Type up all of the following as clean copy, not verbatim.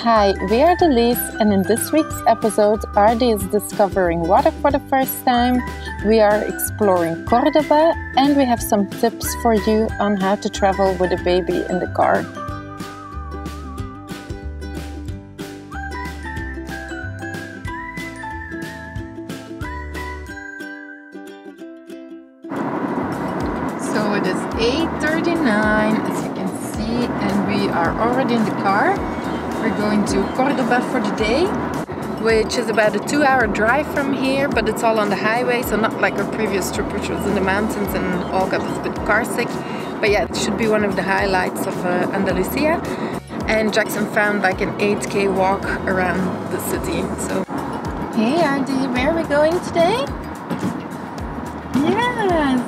Hi, we are Delise, and in this week's episode, Ardie is discovering water for the first time, we are exploring Cordoba, and we have some tips for you on how to travel with a baby in the car. So it is 8:39, as you can see, and we are already in the car. We're going to Cordoba for the day, which is about a 2-hour drive from here, but it's all on the highway, so not like our previous trip, which was in the mountains and all got a bit car sick. But yeah, it should be one of the highlights of Andalusia. And Jackson found like an 8K walk around the city. So, hey Ardie, where are we going today? Yes!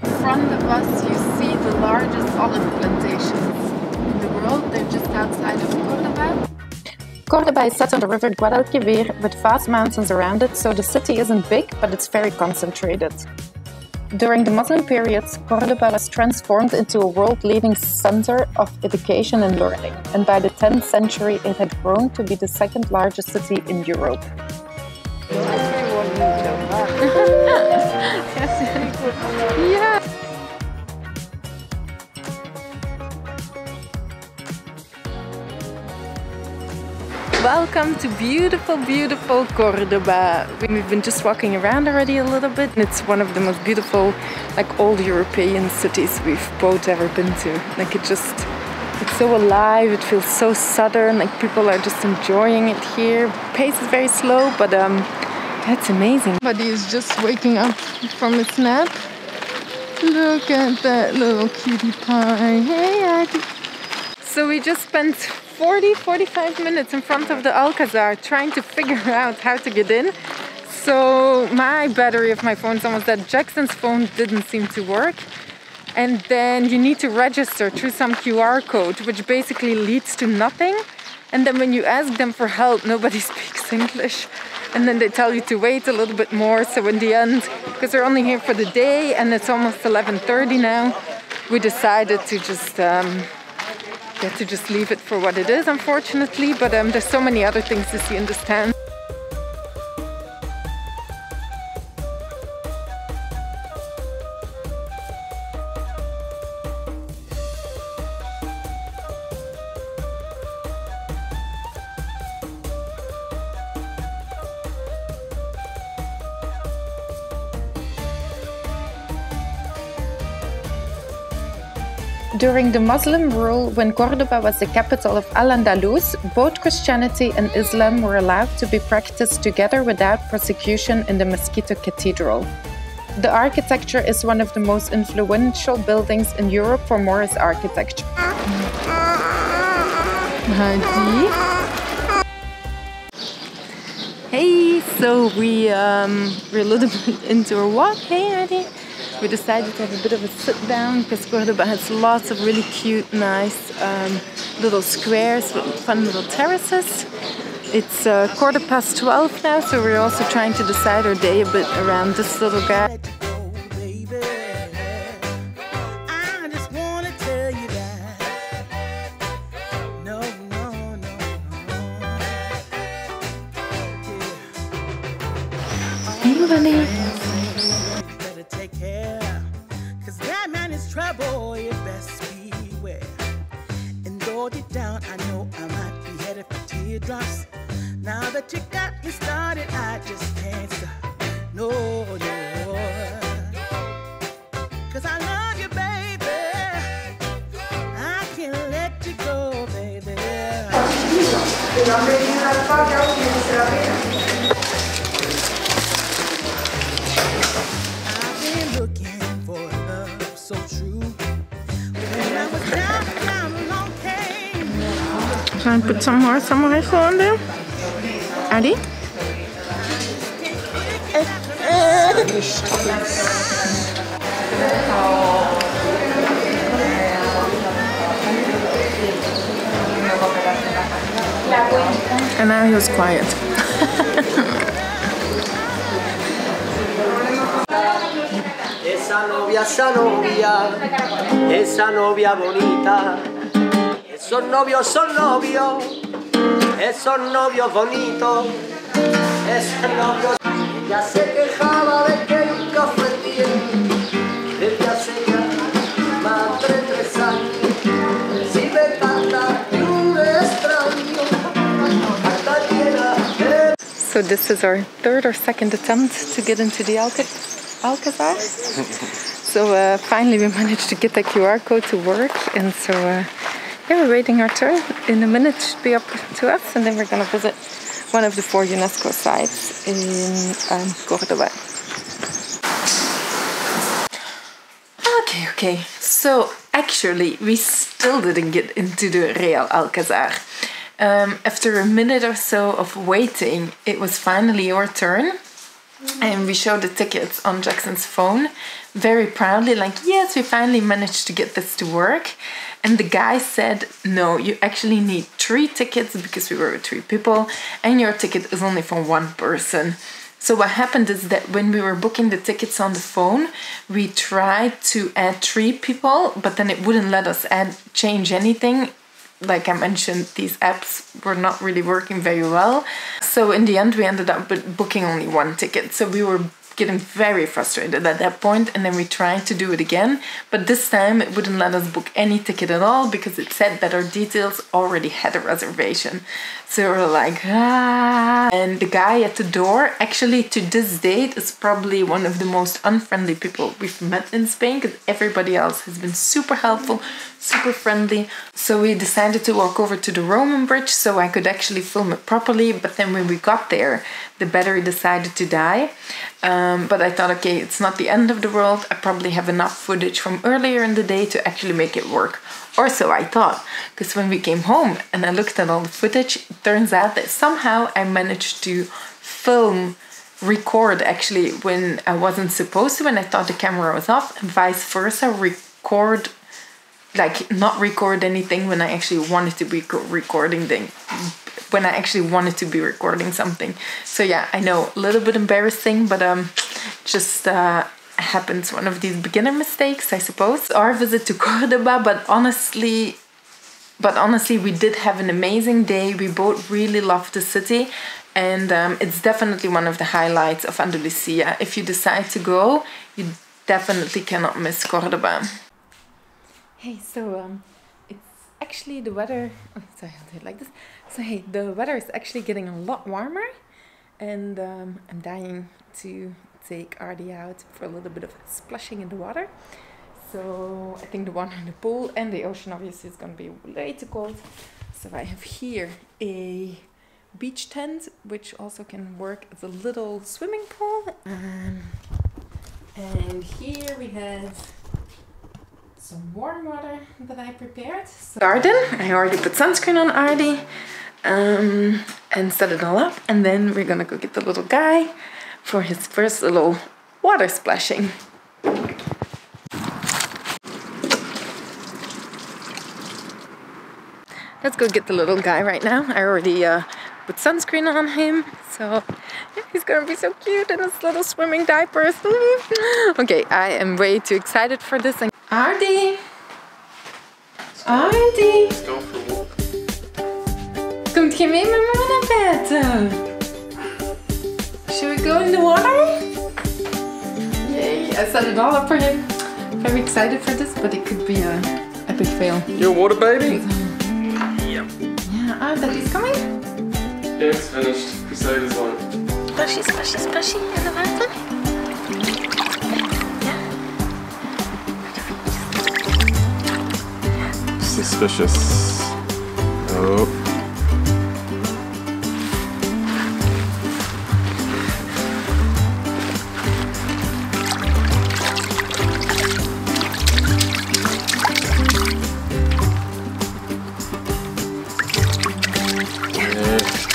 In front of us you see the largest olive plantations in the world. They're just outside of Cordoba. Cordoba is set on the river Guadalquivir with vast mountains around it, so the city isn't big, but it's very concentrated. During the Muslim periods, Cordoba was transformed into a world-leading center of education and learning, and by the 10th century it had grown to be the second largest city in Europe. Yeah. Welcome to beautiful, beautiful Cordoba. We've been just walking around already a little bit, and it's one of the most beautiful, like, old European cities we've both ever been to. Like, it's so alive, it feels so southern, like people are just enjoying it here. Pace is very slow, but that's amazing. Buddy is just waking up from his nap. Look at that little cutie pie. Hey, Ardie. So we just spent 45 minutes in front of the Alcazar trying to figure out how to get in. So my battery of my phone is almost dead. Jackson's phone didn't seem to work. And then you need to register through some QR code, which basically leads to nothing. And then when you ask them for help, nobody speaks English. And then they tell you to wait a little bit more. So in the end, because we're only here for the day and it's almost 11:30 now, we decided to just leave it for what it is, unfortunately. But there's so many other things to see in this town. During the Muslim rule, when Cordoba was the capital of Al-Andalus, both Christianity and Islam were allowed to be practiced together without persecution in the Mosquito Cathedral. The architecture is one of the most influential buildings in Europe for Moorish architecture. Ardie. Hey, so we're a little bit into our walk. Hey, Ardie. We decided to have a bit of a sit down because Cordoba has lots of really cute, nice little squares with fun little terraces. It's 12:15 now, so we're also trying to decide our day a bit around this little guy. Hey, buddy. Trouble, you best beware. And though deep down I know I might be headed for teardrops. Now that you got me started, I just can't stop. No, no. Cause I love you, baby. I can't let you go, baby. I've been looking for love so true. When I was down along came. Can I put some more samurai on there? Ardie? And now he was quiet. Esa novia bonita, es Son novios, esos novios bonitos, esos novios. Ella se quejaba de que nunca fue bien, desde hace ya más de 3 años. Recibe carta de un extraño, carta llena de... So this is our third or second attempt to get into the Alcazar. So finally we managed to get the QR code to work, and so yeah, we're waiting our turn. In a minute it should be up to us, and then we're gonna visit one of the 4 UNESCO sites in Cordoba. Okay, so actually we still didn't get into the Real Alcazar. After a minute or so of waiting, it was finally your turn. And we showed the tickets on Jackson's phone very proudly, like, yes, we finally managed to get this to work. And the guy said, no, you actually need 3 tickets because we were with 3 people, and your ticket is only for 1 person. So what happened is that when we were booking the tickets on the phone, we tried to add 3 people, but then it wouldn't let us change anything. Like I mentioned, these apps were not really working very well. So in the end, we ended up booking only 1 ticket. So we were getting very frustrated at that point, and then we tried to do it again. But this time it wouldn't let us book any ticket at all because it said that our details already had a reservation. So we were like, ah. And the guy at the door, actually to this date, is probably one of the most unfriendly people we've met in Spain, because everybody else has been super helpful, super friendly. So we decided to walk over to the Roman bridge so I could actually film it properly. But then when we got there, the battery decided to die. But I thought, okay, it's not the end of the world. I probably have enough footage from earlier in the day to actually make it work. Or so I thought, because when we came home and I looked at all the footage, it turns out that somehow I managed to record actually when I wasn't supposed to, when I thought the camera was off, and vice versa, not record anything when I actually wanted to be recording something. So yeah, I know, a little bit embarrassing, but just happens, one of these beginner mistakes, I suppose. Our visit to Cordoba, but honestly we did have an amazing day. We both really loved the city, and it's definitely one of the highlights of Andalusia. If you decide to go, you definitely cannot miss Cordoba. Hey, so it's actually the weather, sorry, I'll do it like this. So hey, the weather is actually getting a lot warmer, and I'm dying to take Ardie out for a little bit of splashing in the water. So I think the water in the pool and the ocean obviously is going to be way too cold. So I have here a beach tent, which also can work as a little swimming pool. And here we have some warm water that I prepared. So garden, I already put sunscreen on Ardie and set it all up. And then we're gonna go get the little guy for his first little water splashing. Let's go get the little guy right now. I already put sunscreen on him, so he's gonna be so cute in his little swimming diapers. Okay, I am way too excited for this. Ardie! Ardie! Let's go for a walk. Komt je mee met me naar bed? Should we go in the water? Yay, I set it all up for him. Very excited for this, but it could be a epic fail. Your water baby? Yeah, Daddy's coming? Yeah, it's finished. You say this one. Splashy, splashy, splashy in the water. Suspicious. Oh.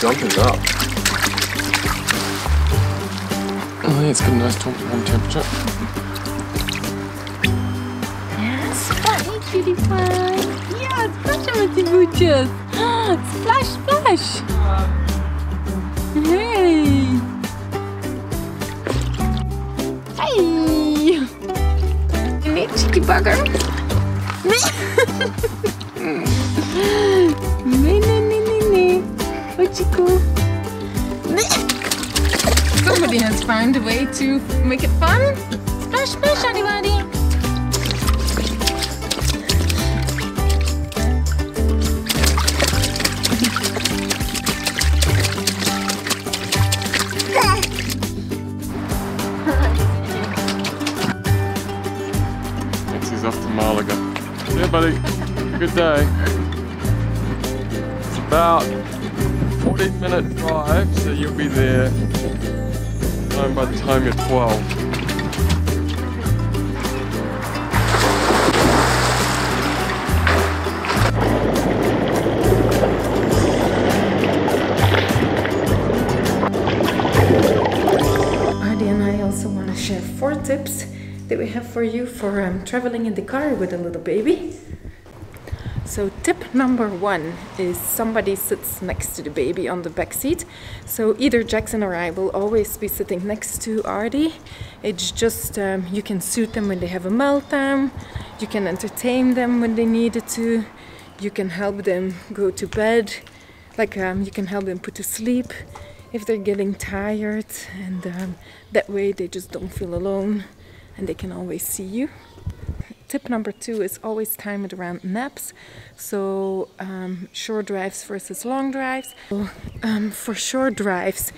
Jumping up. Oh, yeah, it's got a nice room temperature. Ja, splash, cutie pie. Ja, splashen met die voetjes. Splash, splash. Hey. Hey. Nee, cheeky bugger. Nee. Nee, nee, nee, nee, nee. What you cool? Somebody has found a way to make it fun. Splash, splash, Ardie. Maxie's off to Malaga. Yeah, buddy. Good day. It's about 40-minute drive, so you'll be there by the time you're 12. Ardie and I also want to share 4 tips that we have for you for traveling in the car with a little baby. So tip number 1 is somebody sits next to the baby on the back seat. So either Jackson or I will always be sitting next to Ardie. It's just you can soothe them when they have a meltdown. You can entertain them when they need it to. You can help them go to bed. Like you can help them put to sleep if they're getting tired, and that way they just don't feel alone and they can always see you. Tip number 2 is always time it around naps. So short drives versus long drives. So, for short drives,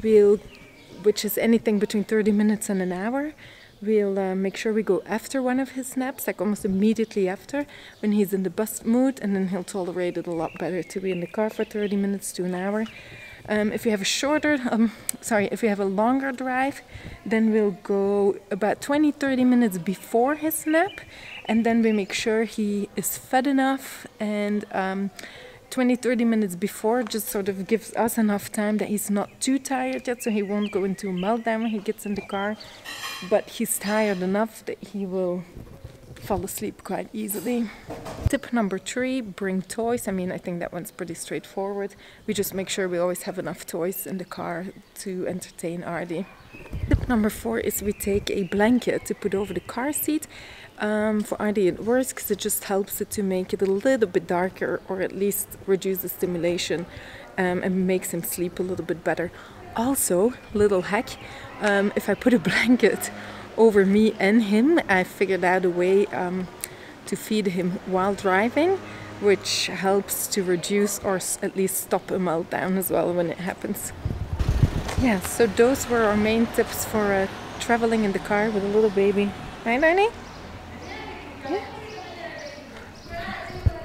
which is anything between 30 minutes and an hour, we'll make sure we go after one of his naps, like almost immediately after, when he's in the bust mood, and then he'll tolerate it a lot better to be in the car for 30 minutes to an hour. If you have if you have a longer drive, then we'll go about 20-30 minutes before his nap, and then we make sure he is fed enough, and 20-30 minutes before just sort of gives us enough time that he's not too tired yet, so he won't go into a meltdown when he gets in the car, but he's tired enough that he will fall asleep quite easily. Tip number 3, bring toys. I mean, I think that one's pretty straightforward. We just make sure we always have enough toys in the car to entertain Ardie. Tip number 4 is we take a blanket to put over the car seat. For Ardie it works because it just helps it to make it a little bit darker, or at least reduce the stimulation, and makes him sleep a little bit better. Also, little hack, if I put a blanket over me and him, I figured out a way to feed him while driving, which helps to reduce or at least stop a meltdown as well when it happens. Yeah, so those were our main tips for traveling in the car with a little baby. Right, Ardie? Yeah.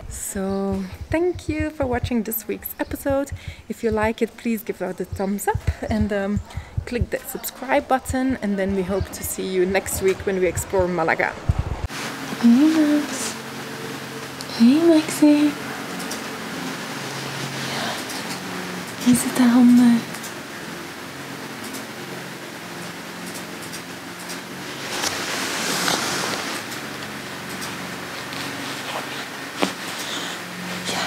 So thank you for watching this week's episode. If you like it, please give it a thumbs up and click that subscribe button, and then we hope to see you next week when we explore Malaga. Hey Max. Hey Maxie. Ja. Hier zit de handen. Ja.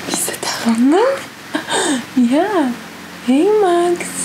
Hier zit de handen. Ja. Hey Max.